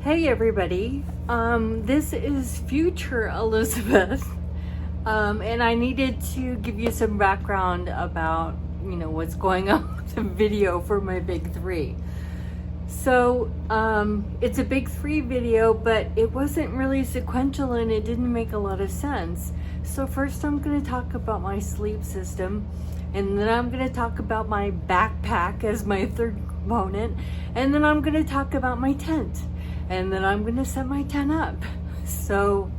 Hey everybody, this is future Elizabeth, and I needed to give you some background about, what's going on with the video for my big three. So, it's a big three video, but it wasn't really sequential and it didn't make a lot of sense. So first I'm going to talk about my sleep system, and then I'm going to talk about my backpack as my third component, and then I'm going to talk about my tent. And then I'm gonna set my tent up. So,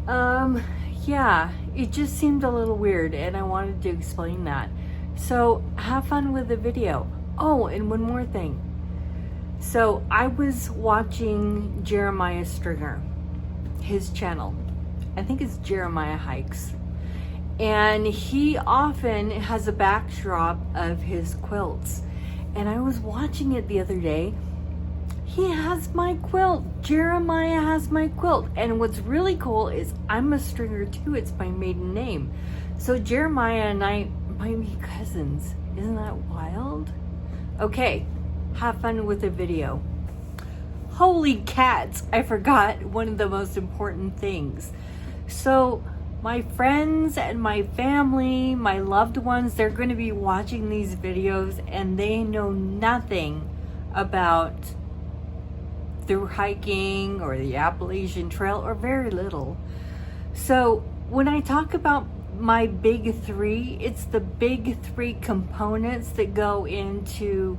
yeah, it just seemed a little weird and I wanted to explain that. So, have fun with the video. Oh, and one more thing. So, I was watching Jeremiah Stringer, his channel. I think it's Jeremiah Hikes. And he often has a backdrop of his quilts. And I was watching it the other day. He has my quilt. Jeremiah has my quilt. And what's really cool is I'm a stringer too. It's my maiden name. So Jeremiah and I might be cousins. Isn't that wild? Okay, have fun with the video. Holy cats, I forgot one of the most important things. So my friends and my family, my loved ones, they're going to be watching these videos and they know nothing about through hiking or the Appalachian Trail, or very little. So when I talk about my big three, it's the big three components that go into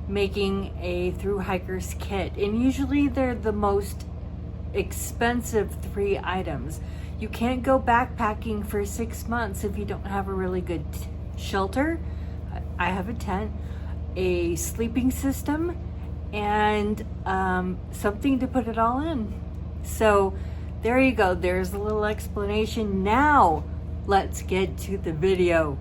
making a through hiker's kit, and usually they're the most expensive three items. You can't go backpacking for 6 months if you don't have a really good shelter. I have a tent, a sleeping system, and something to put it all in. So there you go. There's a little explanation. Now let's get to the video.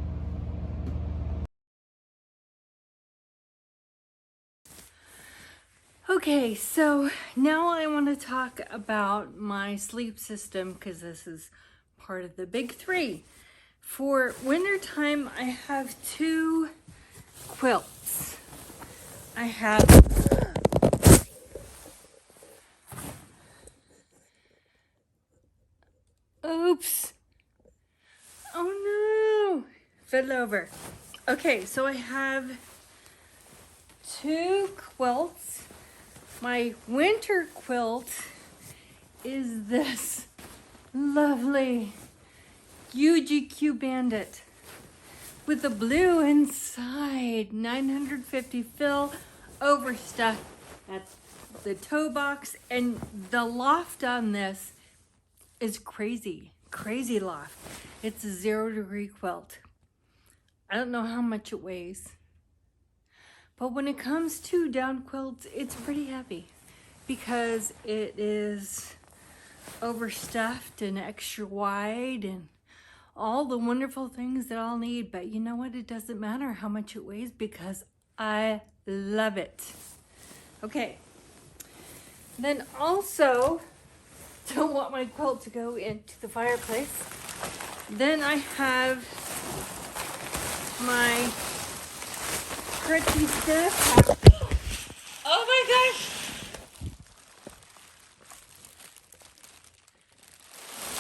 Okay, so now I want to talk about my sleep system because this is part of the big three. For wintertime, I have two quilts. I have oops. Oh no. Fell over. Okay, so I have two quilts. My winter quilt is this lovely UGQ Bandit with the blue inside, 950 fill, overstuffed at the toe box, and the loft on this is crazy loft. It's a 0-degree quilt. I don't know how much it weighs, but when it comes to down quilts, it's pretty heavy because it is overstuffed and extra wide and all the wonderful things that I'll need. But you know what? It doesn't matter how much it weighs because I love it. Okay. Then also, don't want my quilt to go into the fireplace. Then I have my pretty stuff. Oh my gosh!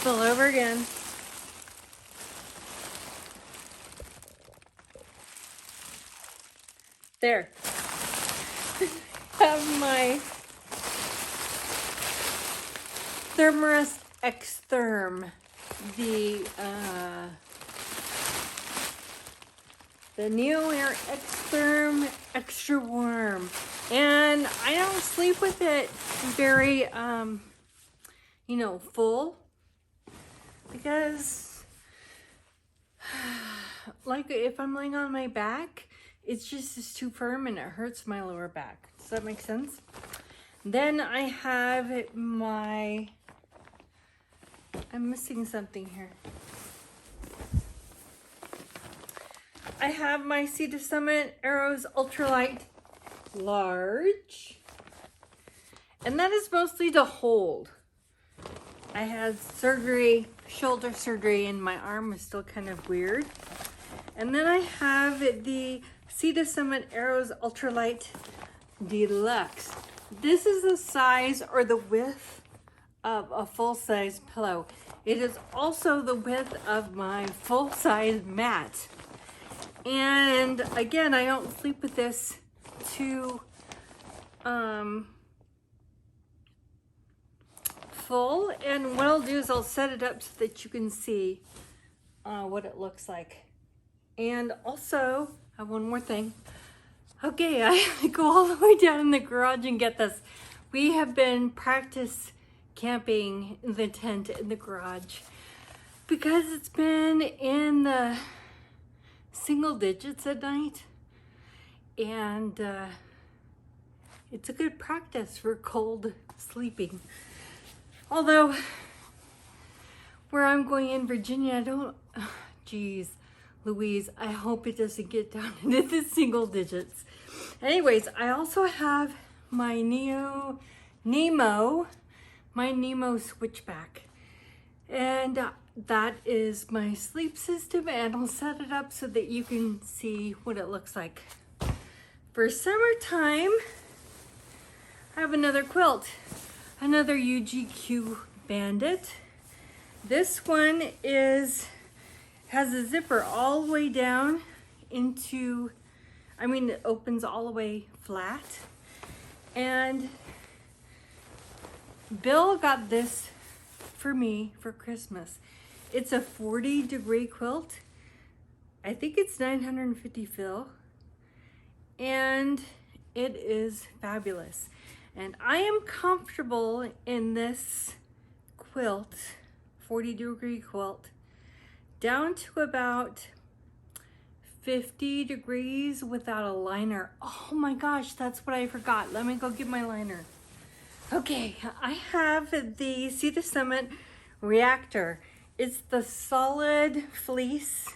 Fell over again. There. Have my Thermarest X-Therm, the Neo Air X-Therm Extra Warm, and I don't sleep with it very full, because like if I'm laying on my back, it's too firm and it hurts my lower back. Does that make sense? Then I have I'm missing something here. I have my Sea to Summit Arrows Ultralight Large, and that is mostly to hold. I had surgery, shoulder surgery, and my arm is still kind of weird. And then I have the Sea to Summit Arrows Ultralight Deluxe. This is the size or the width of a full-size pillow. It is also the width of my full-size mat. And again, I don't sleep with this too full. And what I'll do is I'll set it up so that you can see what it looks like. And also, I have one more thing. Okay, I have to go all the way down in the garage and get this. We have been practice camping in the tent in the garage because it's been in the single digits at night, and it's a good practice for cold sleeping. Although where I'm going in Virginia, I don't, geez Louise, I hope it doesn't get down into the single digits. Anyways, I also have my Dyneema switchback, and that is my sleep system, and I'll set it up so that you can see what it looks like. For summertime, I have another quilt, another UGQ Bandit. This one has a zipper all the way down into, it opens all the way flat. And Bill got this for me for Christmas. It's a 40-degree quilt. I think it's 950 fill. And it is fabulous. And I am comfortable in this quilt, 40-degree quilt, down to about 50 degrees without a liner. Oh my gosh, that's what I forgot. Let me go get my liner. Okay, I have the Sea to Summit Reactor. It's the solid fleece,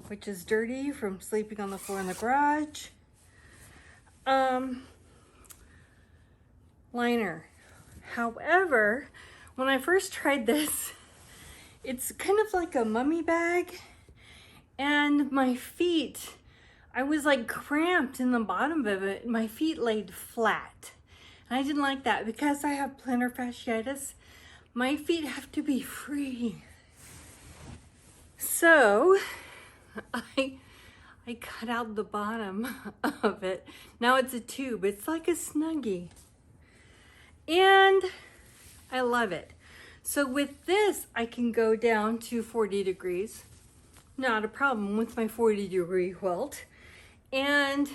which is dirty from sleeping on the floor in the garage. Liner. However, when I first tried this, it's kind of like a mummy bag, and my feet, I was like cramped in the bottom of it. My feet laid flat. And I didn't like that because I have plantar fasciitis. My feet have to be free. So I cut out the bottom of it. Now it's a tube. It's like a Snuggie. And I love it. So with this, I can go down to 40 degrees. Not a problem with my 40-degree quilt. And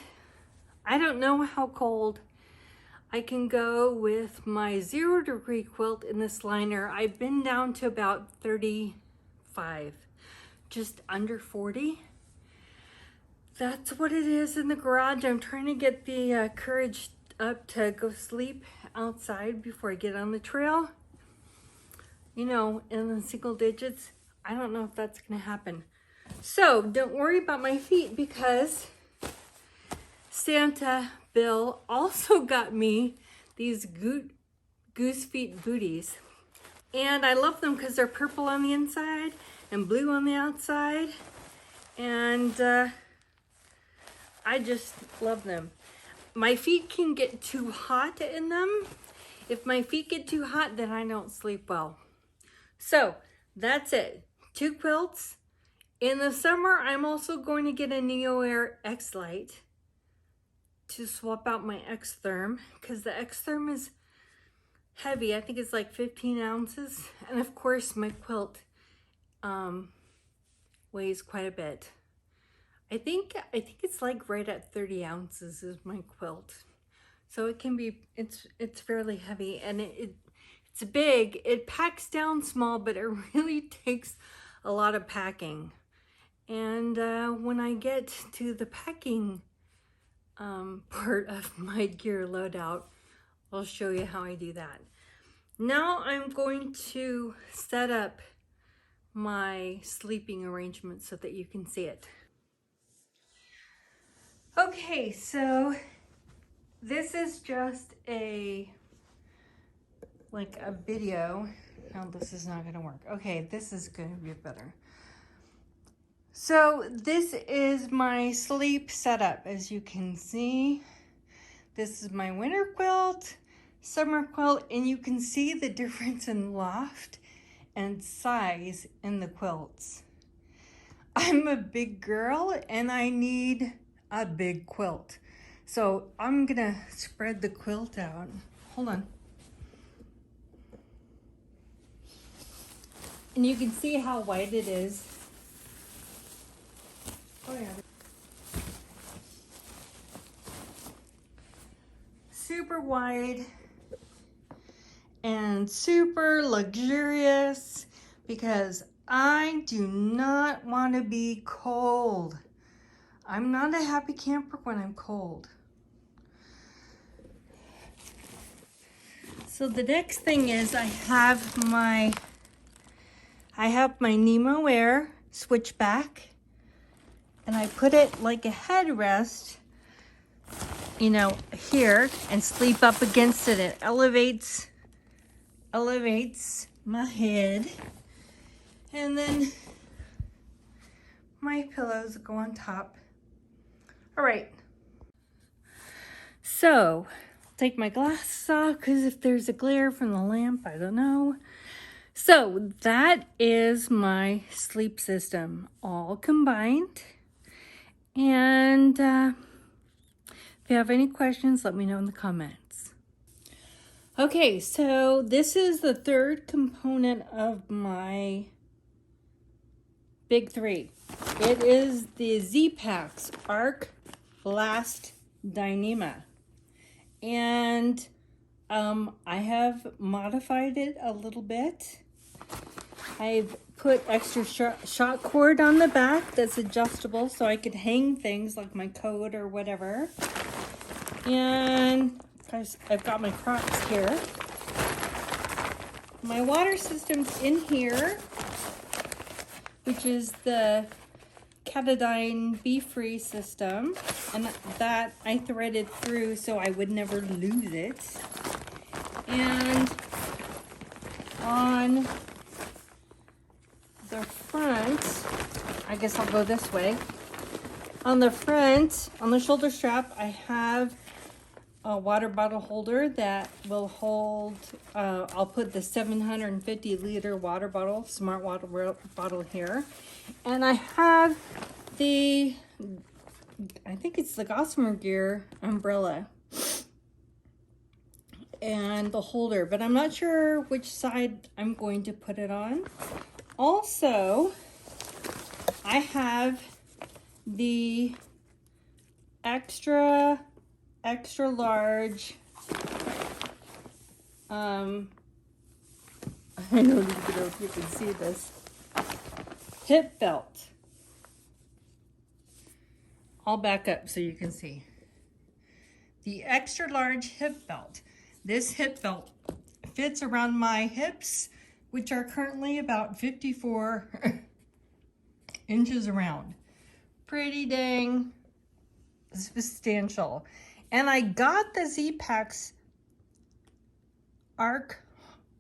I don't know how cold I can go with my 0-degree quilt in this liner. I've been down to about 35, just under 40. That's what it is in the garage. I'm trying to get the courage up to go sleep outside before I get on the trail. In the single digits. I don't know if that's gonna happen. So don't worry about my feet because Santa Bill also got me these goose feet booties. And I love them because they're purple on the inside and blue on the outside. And I just love them. My feet can get too hot in them. If my feet get too hot, then I don't sleep well. So that's it. 2 quilts. In the summer, I'm also going to get a Neo Air X Lite to swap out my X Therm because the X Therm is heavy. I think it's like 15 ounces. And of course, my quilt weighs quite a bit. I think it's like right at 30 ounces is my quilt. So it can be, it's fairly heavy, and it's big. It packs down small, but it really takes a lot of packing. And when I get to the packing part of my gear loadout, I'll show you how I do that. Now I'm going to set up my sleeping arrangement so that you can see it. Okay, so this is just a video. No, this is not gonna work. Okay, this is gonna be better. So this is my sleep setup. As you can see, This is my winter quilt, summer quilt, and you can see the difference in loft and size in the quilts. I'm a big girl and I need a big quilt. So I'm gonna spread the quilt out. Hold on. And you can see how wide it is. Oh yeah. Super wide and super luxurious because I do not want to be cold. I'm not a happy camper when I'm cold. So the next thing is I have my Nemo Air switchback, and I put it like a headrest, you know, here, and sleep up against it. It elevates my head, and then my pillows go on top. All right, so take my glasses off because if there's a glare from the lamp, I don't know. So that is my sleep system all combined. And if you have any questions, let me know in the comments. Okay, so this is the third component of my big three. It is the Z-Packs Arc Blast Dyneema. And I have modified it a little bit. I've put extra shot cord on the back that's adjustable so I could hang things like my coat or whatever. And I've got my Crocs here. My water system's in here, which is the Catadine Be-Free system, and that I threaded through so I would never lose it. And on the front, I guess I'll go this way. On the front, on the shoulder strap, I have a water bottle holder that will hold, I'll put the 750 liter water bottle, smart water bottle here. And I have the, I think it's the Gossamer Gear umbrella and the holder, but I'm not sure which side I'm going to put it on. Also, I have the extra large, I don't even know if you can see this, hip belt. I'll back up so you can see. The extra large hip belt. This hip belt fits around my hips, which are currently about 54 inches around. Pretty dang substantial. And I got the Z-Packs Arc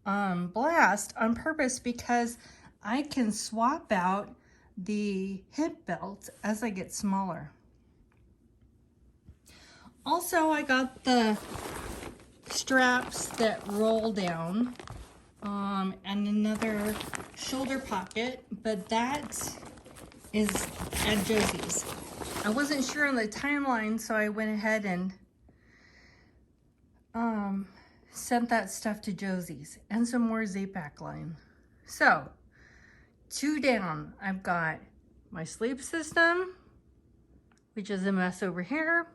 Blast on purpose because I can swap out the hip belt as I get smaller. Also, I got the straps that roll down and another shoulder pocket, but that is at Josie's. I wasn't sure on the timeline, so I went ahead and sent that stuff to Josie's and some more Z-Pack line. So, 2 down, I've got my sleep system, which is a mess over here.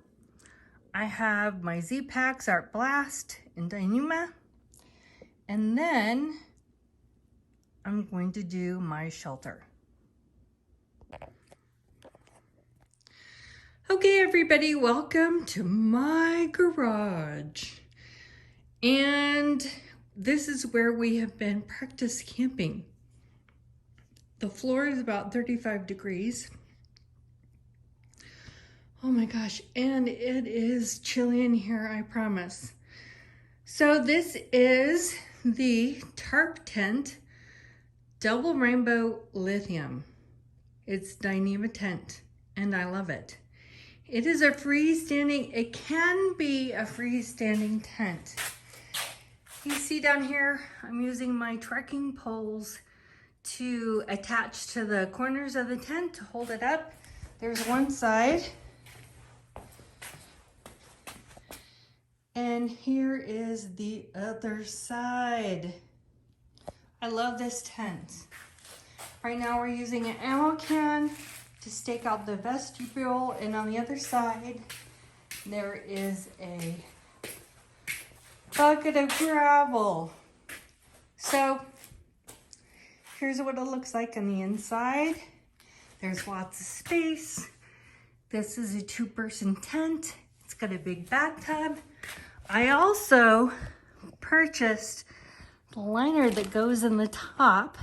I have my Z-Packs Art Blast in Dyneema. And then I'm going to do my shelter. Okay, everybody, welcome to my garage. And this is where we have been practice camping. The floor is about 35 degrees. Oh my gosh, and it is chilly in here, I promise. So this is the tarp tent double rainbow lithium. It's Dyneema tent, and I love it. It is a freestanding, it can be a freestanding tent. You see down here, I'm using my trekking poles to attach to the corners of the tent to hold it up. There's one side. And here is the other side. I love this tent. Right now we're using an ammo can to stake out the vestibule, and on the other side there is a bucket of gravel. So here's what it looks like on the inside. There's lots of space. This is a 2-person tent. It's got a big bathtub. I also purchased the liner that goes in the top.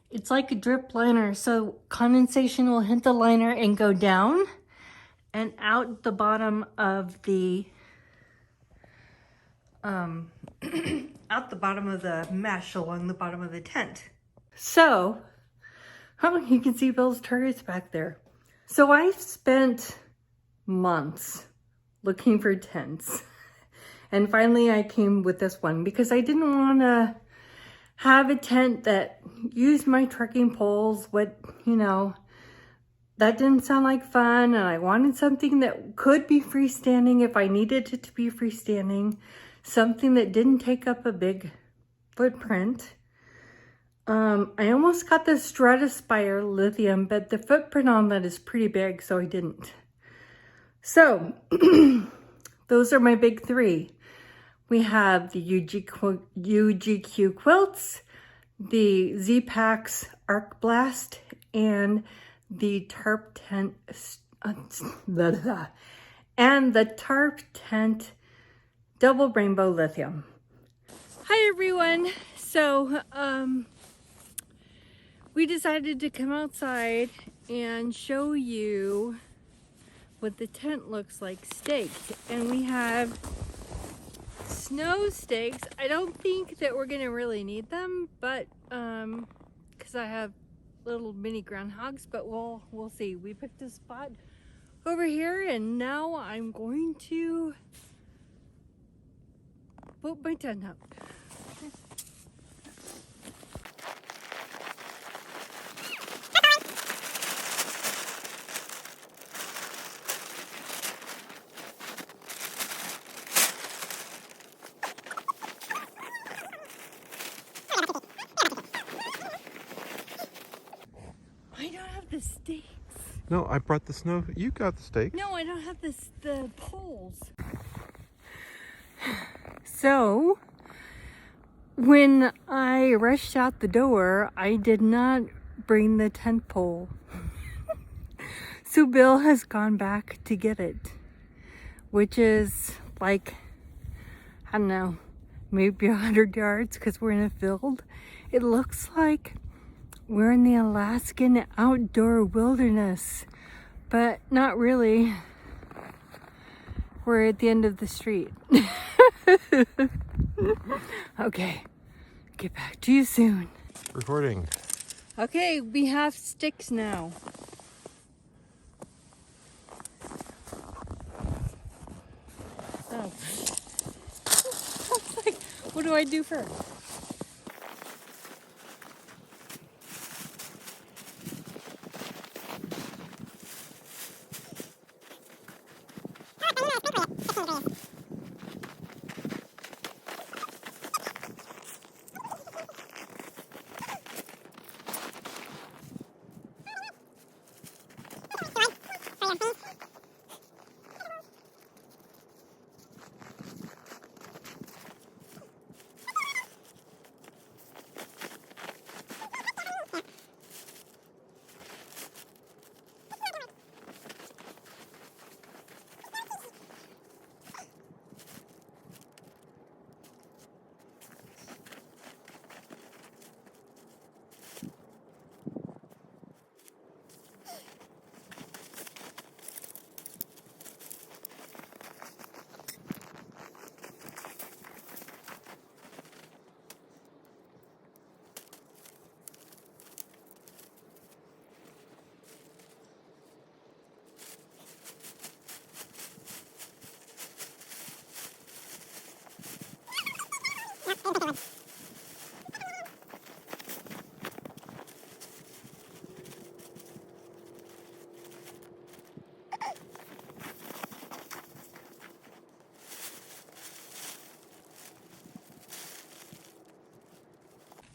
It's like a drip liner, so condensation will hit the liner and go down and out the bottom of the out the bottom of the mesh along the bottom of the tent. So, you can see Bill's turrets back there. So I've spent months looking for tents. And finally I came with this one because I didn't want to have a tent that used my trekking poles. That didn't sound like fun, and I wanted something that could be freestanding if I needed it to be freestanding. Something that didn't take up a big footprint. I almost got the Stratospire lithium, but the footprint on that is pretty big, so I didn't. So, those are my big 3. We have the UGQ quilts, the Z-Packs Arc Blast, and the Tarp Tent, and the Tarp Tent Double Rainbow Lithium. Hi everyone. So, we decided to come outside and show you what the tent looks like staked. And we have snow stakes. I don't think that we're gonna really need them, but because I have little mini groundhogs, but we'll see. We picked a spot over here, and now I'm going to put my tent up. I don't have the stakes. No, I brought the snow. You got the stakes. No, I don't have the poles. So, when I rushed out the door, I did not bring the tent pole. So Bill has gone back to get it, which is like, I don't know, maybe 100 yards because we're in a field. It looks like we're in the Alaskan outdoor wilderness, but not really. We're at the end of the street. Okay, get back to you soon. Recording. Okay, we have sticks now. Oh. Like, what do I do first?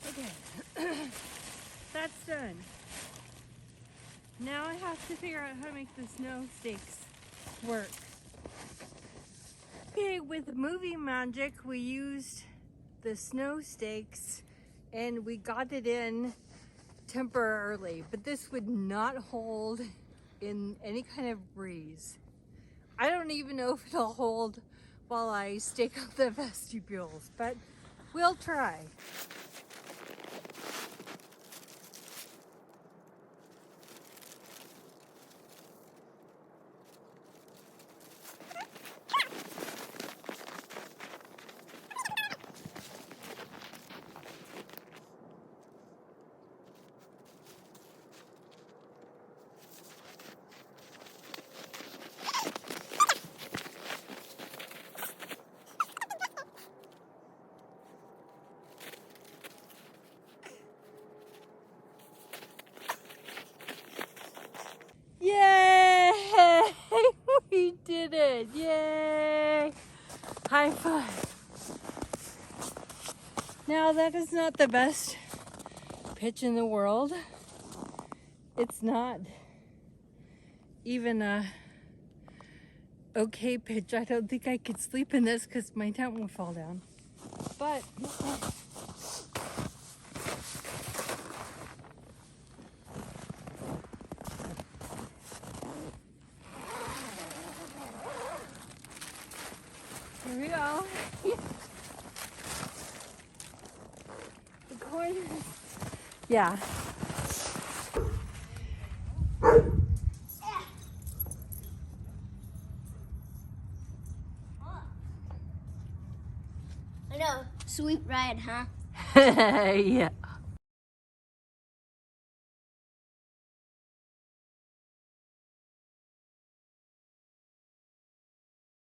Okay, that's done. Now I have to figure out how to make the snow stakes work. Okay, with movie magic, we used the snow stakes and we got it in temporarily, but this would not hold in any kind of breeze. I don't even know if it'll hold while I stake up the vestibules, but we'll try. Yay! We did it! Yay! High five! Now that is not the best pitch in the world. It's not even a okay pitch. I don't think I could sleep in this because my tent will fall down. But here we go. The corner. Yeah. I know. Sweet ride, huh? Yeah.